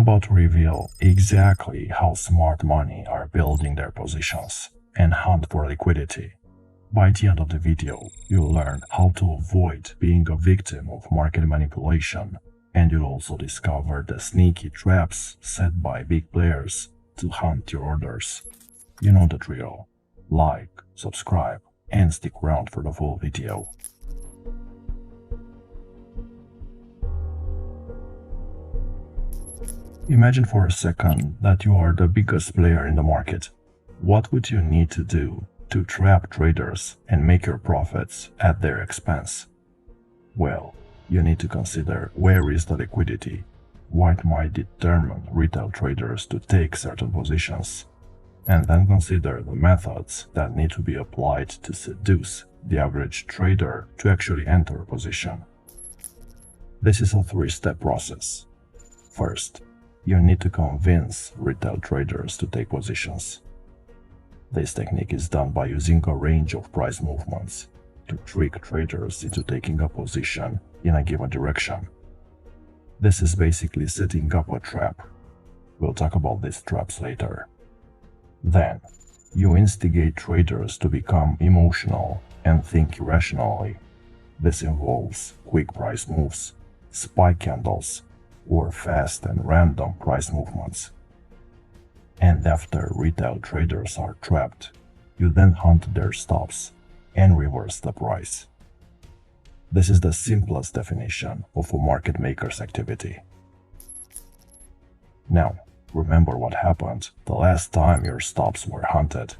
about to reveal exactly how smart money are building their positions and hunt for liquidity. By the end of the video, you'll learn how to avoid being a victim of market manipulation, and you'll also discover the sneaky traps set by big players to hunt your orders. You know the drill. Like, subscribe, and stick around for the full video. Imagine for a second that you are the biggest player in the market. What would you need to do to trap traders and make your profits at their expense? Well, you need to consider where is the liquidity, what might determine retail traders to take certain positions, and then consider the methods that need to be applied to seduce the average trader to actually enter a position. This is a three-step process. First, you need to convince retail traders to take positions. This technique is done by using a range of price movements to trick traders into taking a position in a given direction. This is basically setting up a trap. We'll talk about these traps later. Then, you instigate traders to become emotional and think irrationally. This involves quick price moves, spike candles, or fast and random price movements. And after retail traders are trapped, you then hunt their stops and reverse the price. This is the simplest definition of a market maker's activity. Now, remember what happened the last time your stops were hunted.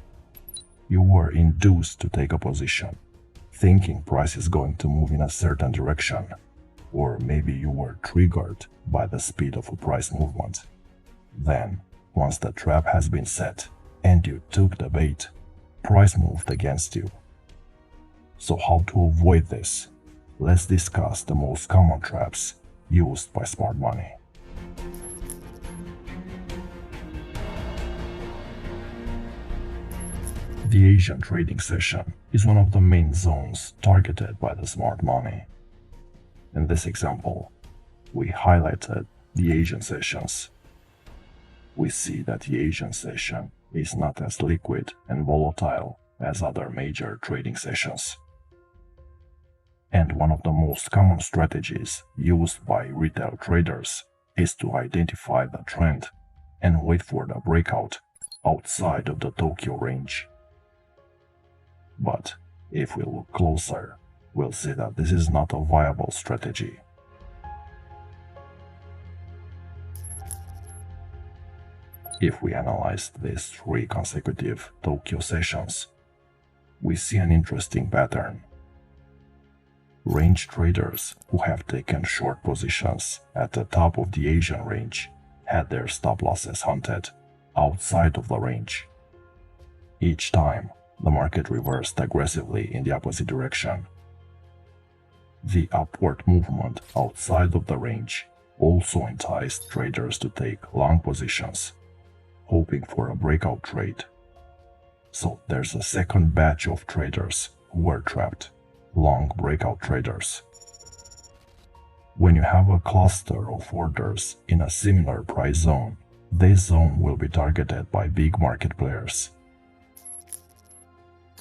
You were induced to take a position, thinking price is going to move in a certain direction, or maybe you were triggered by the speed of a price movement. Then, once the trap has been set and you took the bait, price moved against you. So how to avoid this? Let's discuss the most common traps used by smart money. The Asian trading session is one of the main zones targeted by the smart money. In this example, we highlighted the Asian sessions. We see that the Asian session is not as liquid and volatile as other major trading sessions. And one of the most common strategies used by retail traders is to identify the trend and wait for the breakout outside of the Tokyo range. But if we look closer, we'll see that this is not a viable strategy. If we analyze these 3 consecutive Tokyo sessions, we see an interesting pattern. Range traders who have taken short positions at the top of the Asian range had their stop losses hunted outside of the range. Each time, the market reversed aggressively in the opposite direction. The upward movement outside of the range also enticed traders to take long positions, hoping for a breakout trade. So there's a second batch of traders who were trapped, long breakout traders. When you have a cluster of orders in a similar price zone, this zone will be targeted by big market players.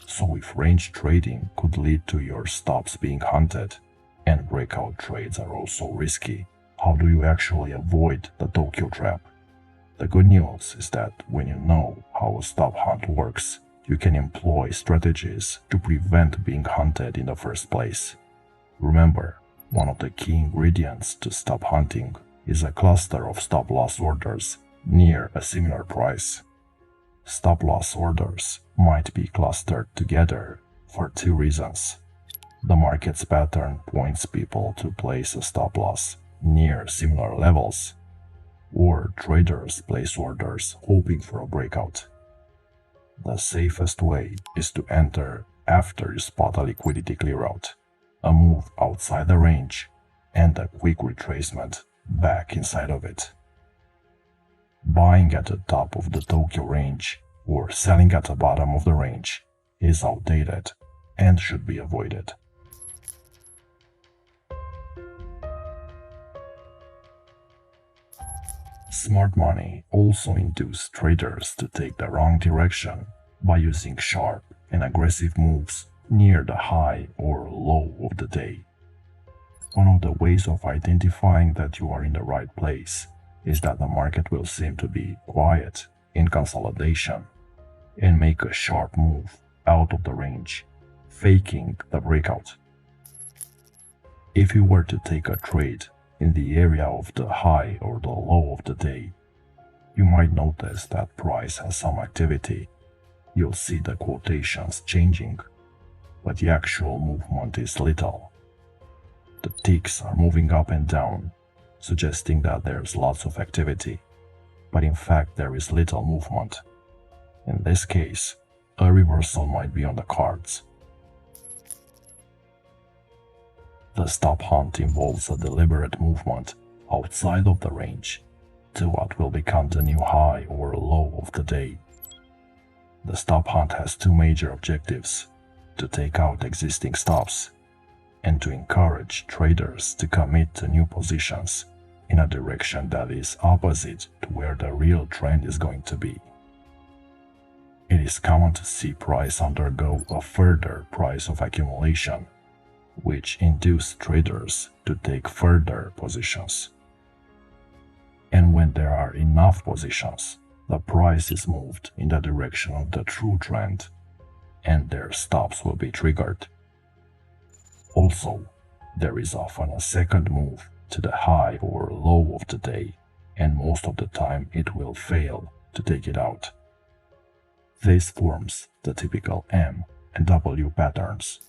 So if range trading could lead to your stops being hunted, and breakout trades are also risky, how do you actually avoid the Tokyo trap? The good news is that when you know how a stop hunt works, you can employ strategies to prevent being hunted in the first place. Remember, one of the key ingredients to stop hunting is a cluster of stop-loss orders near a similar price. Stop-loss orders might be clustered together for 2 reasons. The market's pattern points people to place a stop-loss near similar levels, or traders place orders hoping for a breakout. The safest way is to enter after you spot a liquidity clear-out, a move outside the range, and a quick retracement back inside of it. Buying at the top of the Tokyo range or selling at the bottom of the range is outdated and should be avoided. Smart money also induces traders to take the wrong direction by using sharp and aggressive moves near the high or low of the day. One of the ways of identifying that you are in the right place is that the market will seem to be quiet in consolidation and make a sharp move out of the range, faking the breakout. If you were to take a trade in the area of the high or the low of the day, you might notice that price has some activity. You'll see the quotations changing, but the actual movement is little. The ticks are moving up and down, suggesting that there's lots of activity, but in fact there is little movement. In this case, a reversal might be on the cards. The stop hunt involves a deliberate movement outside of the range to what will become the new high or low of the day. The stop hunt has two major objectives: to take out existing stops and to encourage traders to commit to new positions in a direction that is opposite to where the real trend is going to be. It is common to see price undergo a further price of accumulation, which induces traders to take further positions. And when there are enough positions, the price is moved in the direction of the true trend, and their stops will be triggered. Also, there is often a second move to the high or low of the day, and most of the time it will fail to take it out. This forms the typical M and W patterns.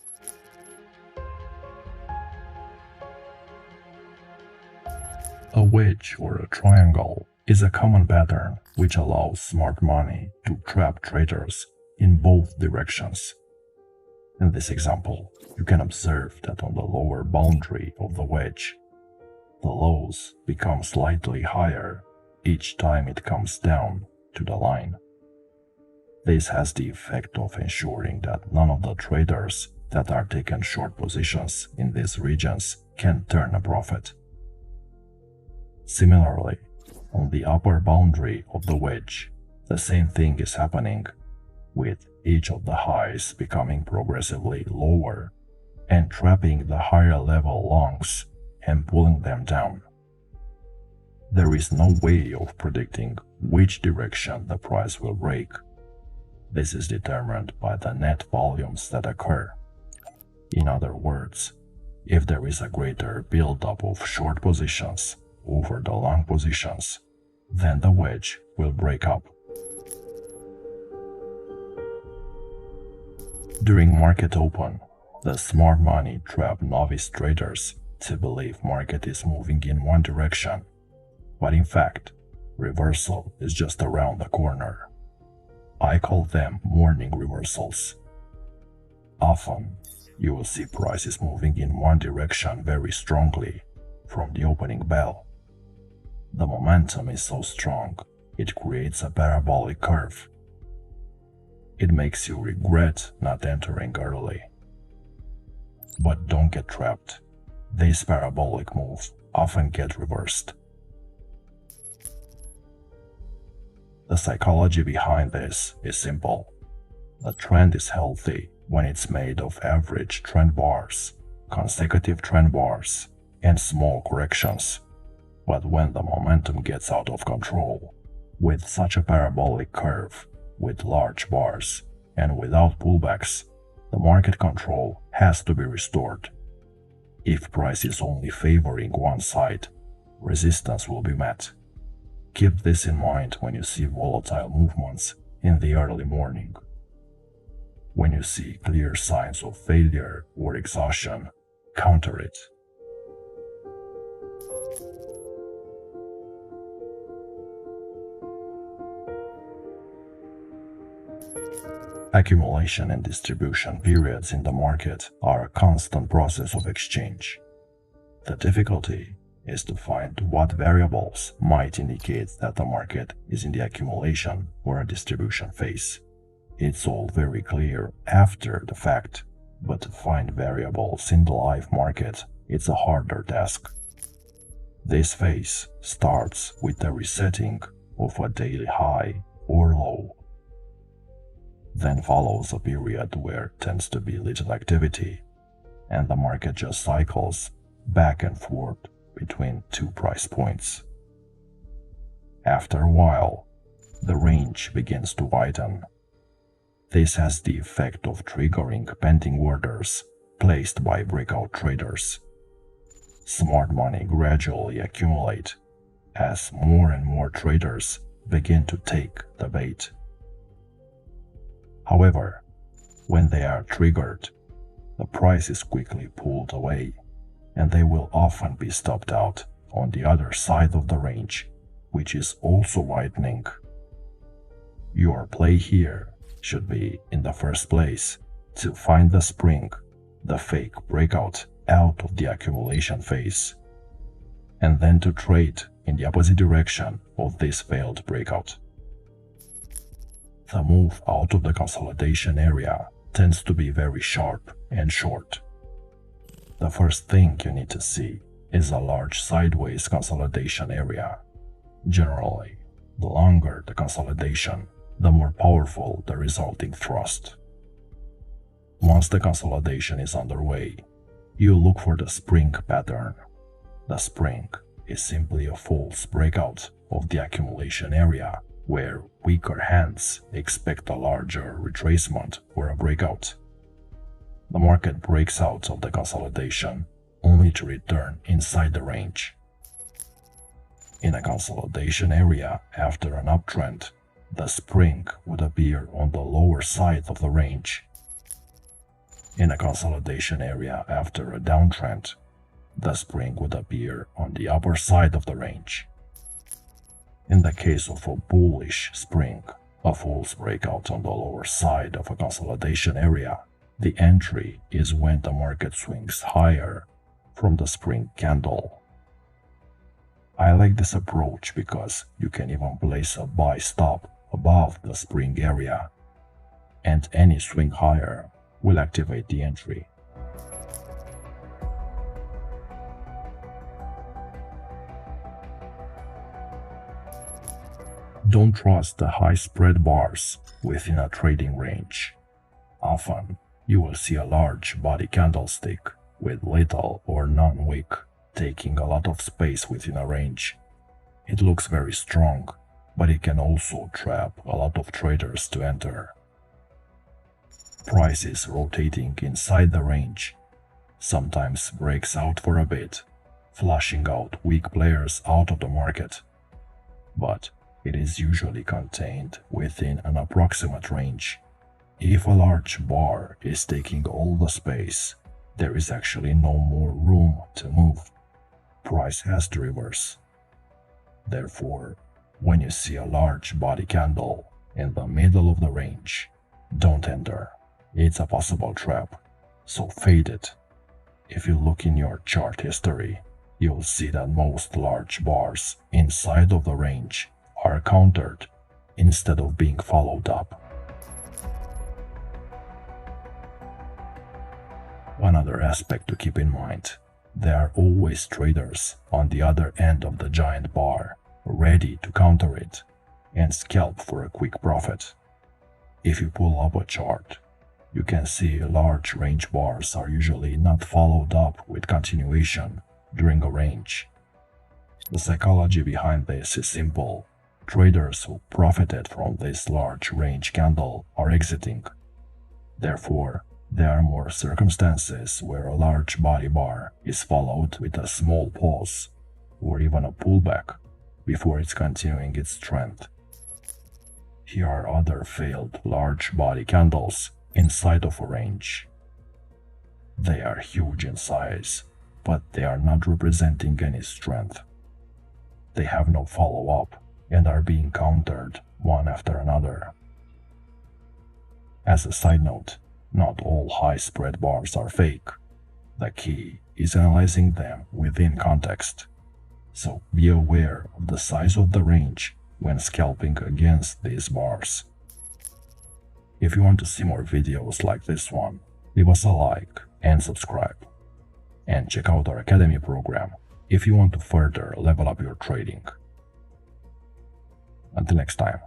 A wedge or a triangle is a common pattern which allows smart money to trap traders in both directions. In this example, you can observe that on the lower boundary of the wedge, the lows become slightly higher each time it comes down to the line. This has the effect of ensuring that none of the traders that are taking short positions in these regions can turn a profit. Similarly, on the upper boundary of the wedge, the same thing is happening, with each of the highs becoming progressively lower and trapping the higher level longs and pulling them down. There is no way of predicting which direction the price will break. This is determined by the net volumes that occur. In other words, if there is a greater buildup of short positions over the long positions, then the wedge will break up. During market open, the smart money trap novice traders to believe market is moving in one direction, but in fact, reversal is just around the corner. I call them morning reversals. Often, you will see prices moving in one direction very strongly from the opening bell. The momentum is so strong, it creates a parabolic curve. It makes you regret not entering early. But don't get trapped. These parabolic moves often get reversed. The psychology behind this is simple. The trend is healthy when it's made of average trend bars, consecutive trend bars, and small corrections. But when the momentum gets out of control, with such a parabolic curve, with large bars, and without pullbacks, the market control has to be restored. If price is only favoring one side, resistance will be met. Keep this in mind when you see volatile movements in the early morning. When you see clear signs of failure or exhaustion, counter it. Accumulation and distribution periods in the market are a constant process of exchange. The difficulty is to find what variables might indicate that the market is in the accumulation or a distribution phase. It's all very clear after the fact, but to find variables in the live market, it's a harder task. This phase starts with the resetting of a daily high or low. Then follows a period where tends to be little activity, and the market just cycles back and forth between two price points. After a while, the range begins to widen. This has the effect of triggering pending orders placed by breakout traders. Smart money gradually accumulates as more and more traders begin to take the bait. However, when they are triggered, the price is quickly pulled away, and they will often be stopped out on the other side of the range, which is also widening. Your play here should be, in the first place, to find the spring, the fake breakout out of the accumulation phase, and then to trade in the opposite direction of this failed breakout. The move out of the consolidation area tends to be very sharp and short. The first thing you need to see is a large sideways consolidation area. Generally, the longer the consolidation, the more powerful the resulting thrust. Once the consolidation is underway, you look for the spring pattern. The spring is simply a false breakout of the accumulation area where weaker hands expect a larger retracement or a breakout. The market breaks out of the consolidation only to return inside the range. In a consolidation area after an uptrend, the spring would appear on the lower side of the range. In a consolidation area after a downtrend, the spring would appear on the upper side of the range. In the case of a bullish spring, a false breakout on the lower side of a consolidation area, the entry is when the market swings higher from the spring candle. I like this approach because you can even place a buy stop above the spring area, and any swing higher will activate the entry. Don't trust the high spread bars within a trading range. Often, you will see a large body candlestick with little or none wick taking a lot of space within a range. It looks very strong, but it can also trap a lot of traders to enter. Prices rotating inside the range sometimes breaks out for a bit, flushing out weak players out of the market. But it is usually contained within an approximate range. If a large bar is taking all the space, there is actually no more room to move. Price has to reverse. Therefore, when you see a large body candle in the middle of the range, don't enter. It's a possible trap, so fade it. If you look in your chart history, you'll see that most large bars inside of the range are countered instead of being followed up. One other aspect to keep in mind: there are always traders on the other end of the giant bar, ready to counter it and scalp for a quick profit. If you pull up a chart, you can see large range bars are usually not followed up with continuation during a range. The psychology behind this is simple. Traders who profited from this large range candle are exiting. Therefore, there are more circumstances where a large body bar is followed with a small pause or even a pullback before it's continuing its trend. Here are other failed large body candles inside of a range. They are huge in size, but they are not representing any strength. They have no follow-up and are being countered one after another. As a side note, not all high spread bars are fake. The key is analyzing them within context. So be aware of the size of the range when scalping against these bars. If you want to see more videos like this one, leave us a like and subscribe. And check out our Academy program, if you want to further level up your trading. Until next time.